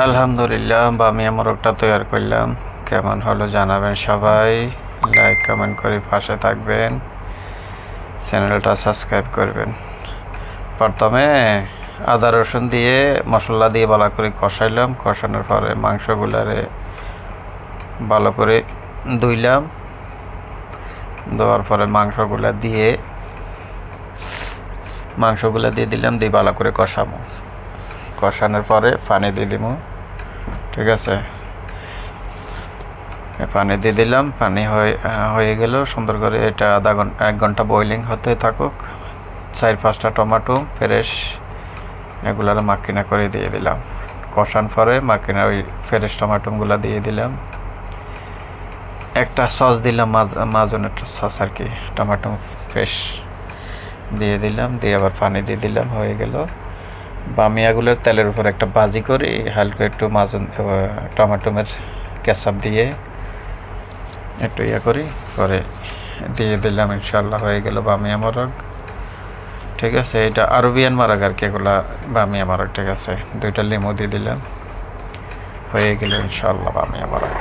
আলহামদুলিল্লাহ, বামিয়া মোরগটা তৈরি করলাম। কেমন হলো জানাবেন সবাই। লাইক কমেন্ট করে পাশে থাকবেন, চ্যানেলটা সাবস্ক্রাইব করবেন। প্রথমে আদা রসুন দিয়ে মশলা দিয়ে ভালো করে কষাইলাম। কষানোর পরে মাংসগুলারে ভালো করে ধুইলাম। ধোয়ার পরে মাংসগুলা দিয়ে দিলাম, দিয়ে ভালো করে কষাবো। কষানোর পরে পানি দিয়ে দিব। ঠিক আছে, পানি দিয়ে দিলাম। পানি হয়ে গেল সুন্দর করে। এটা 1 ঘন্টা বয়লিং হতে থাকুক। 4-5টা টমেটো ফ্রেশ এগুলার মাখিনা করে দিয়ে দিলাম। কষান পরে মাখিনা ওই ফ্রেশ টমেটোগুলো দিয়ে দিলাম। একটা সস দিলাম, মাজনের সস আর কি, টমেটো ফ্রেশ দিয়ে দিলাম। দিয়ে আবার পানি দিয়ে দিলাম। হয়ে গেল। বামিয়াগুলোর তেলের উপর একটা ভাজি করে হালকা একটু টমেটোমের কেচাপ দিয়ে একটু করি, পরে দিয়ে দিলাম। ইনশাল্লাহ হয়ে গেল বামিয়া মোরগ। ঠিক আছে, এটা আরবিয়ান মোরগ আর কি, এগুলা বামিয়া মোরগ। ঠিক আছে, 2টা লেবু দিয়ে দিলাম। হয়ে গেল ইনশাল্লাহ বামিয়া মোরগ।